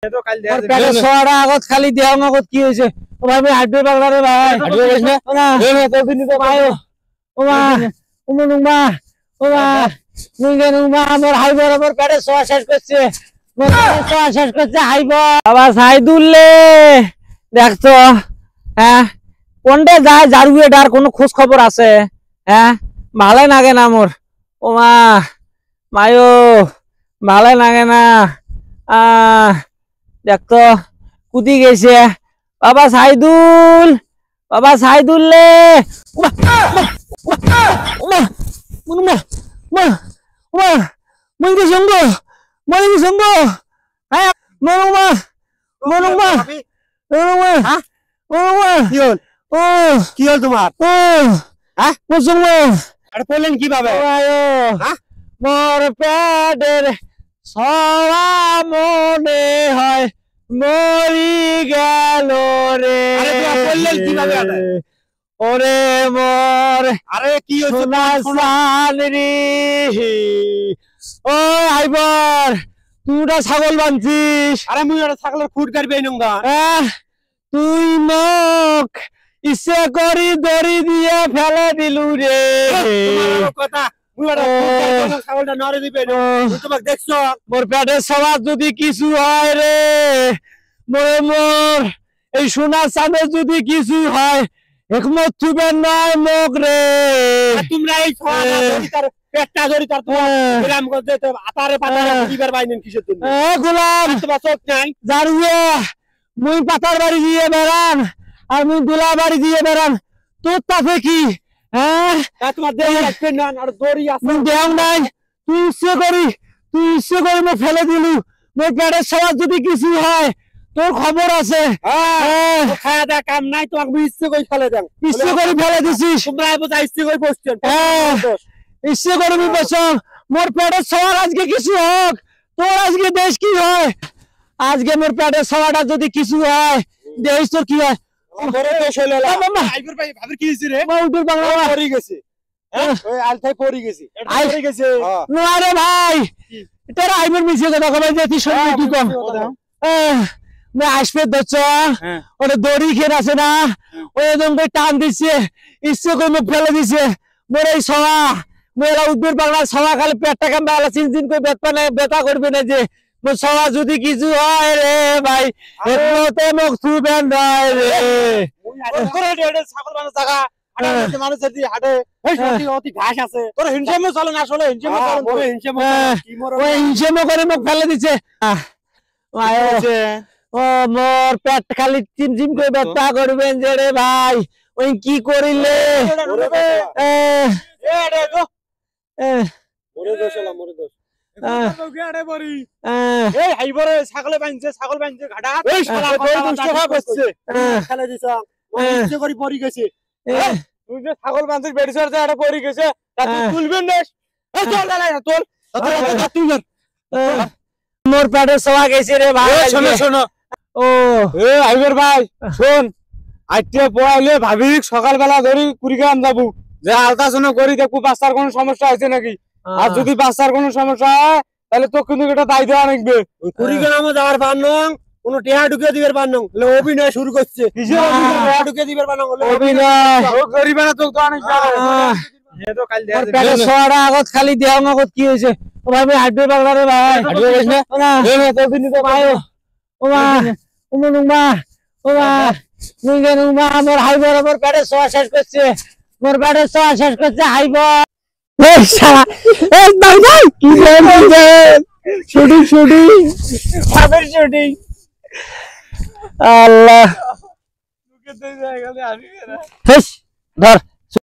আগত খালি দেহ আগত কি হয়েছে ভাই হাঁটবে পাগলা রে ভাই আমার হাই বরাবর পেটে সোয়া শেষ করছে বাবা সাইদুল্লে দেখছো হ্যাঁ কোনটা যায় জারুয়ে ডার কোনো খোঁজ খবর আছে হ্যাঁ ভালো লাগে না মোর ও মা মায়ো ভালো লাগে না দেখতো কুদি গেছে বাবা সাইদুল লে কি হল তোমার পড়লেন কিভাবে মোর পেটের সবা মনে হয় মরি গেল রে পড়লেন কিভাবে ওরে মোর আরে কি ও আইবার তুইটা ছাগল বানছিস আরে মুই ওটা ছাগলের ফুট কাটবে নঙ্গা তুই মোক ইচ্ছে করি দড়ি দিয়ে ফেলে দিলু রে কথা ছাগলটা নড়ে দিবে তোমাকে দেখছো মোর পেটের সবার যদি কিছু হয় রে মোর এই সোনার চাঁদের যদি কিছু হয় একমত থুবেন নয় মোক রে তোমরা এই পেটটা ধরি তার গোলাম করতে আতারে পাতারে দিবার বাইনেন কিসের জন্য গোলাম তোমার চোখ নাই জারুয়ে মুই পাতার বাড়ি দিয়ে বেড়ান আর মুই গোলা বাড়ি দিয়ে বেড়ান তোর তাতে কি হ্যাঁ তোমার দেহ রাখবেন না আর দড়ি আছে দেহ নাই তুই ইচ্ছে করি মই ফেলে দিলু মোর পেটের সবার যদি কিছু হয় তোর খবর আছে খাওয়া দাওয়া কাম নাই তোমাকে ইচ্ছে করে ফেলে দেন ইচ্ছে করে ফেলে দিছিস তোমরা বোঝা ইচ্ছে করে বসছেন ইচ্ছে করে বসছ মোর পেটের সবার আজকে কিছু হোক তোর আজকে দেশ কি হয় আজকে মোর পেটের সবারটা যদি কিছু হয় দেশ তোর কি হয় আসবে ওটা দড়ি খেয়ে আছে না ওই একদম টান দিচ্ছে ইচ্ছে করে মুখ ফেলে দিচ্ছে মোর এই সভা মেয়েরা উদ্ভিদ বাংলার সভা খালি পেটটা কামবে আলা চিনচিন করে ব্যথা করবে না যে মোর সভা যদি কিছু হয় রে ভাই এতে মুখ থুবেন নয় রে ছাগল বানা জায়গা মানুষের দিয়ে হাটে অতি ঘাস আছে তোর হিংসেমো চলে না আসলে হিংসেমো করে মুখ ফেলে দিচ্ছে ও মোর পেট খালি চিমচিম করে ব্যথা করবেন যে রে ভাই ওই কি করিলে ছাগল বানছে ঘাটা পরি গেছে তুই যে ছাগল বানছিস বেড়িসর যে পরি গেছে তুলবেন মোর পেটের সভা গেছে রে ভাই শোনো ও আইবার ভাই শোন আজকে পড়াইলে ভাবি সকালবেলা ধরি কুড়িগ্রাম যাবো যে আলট্রাসাউন্ড করি দেখবো বাচ্চার কোনো সমস্যা আছে নাকি আর যদি বাচ্চার কোনো সমস্যা হয় তাহলে তো কিন্তু এটা দায় দেওয়া লাগবে কুড়িগ্রামে যাওয়ার পার নং কোন টেহা ঢুকে দিবার পার নং অভিনয় শুরু করছে টেহা ঢুকে দিবার পার নং অভিনয় করিবে না তো অনেক আগত খালি দেহ আগত কি হয়েছে ভাই হাঁটবে পাগলা রে ভাই আমার হাই বরাবর পেটে সোয়া শেষ করছে মোর পেটে সোয়া শেষ করছে হাইব শুটিং আল্লাহ ধর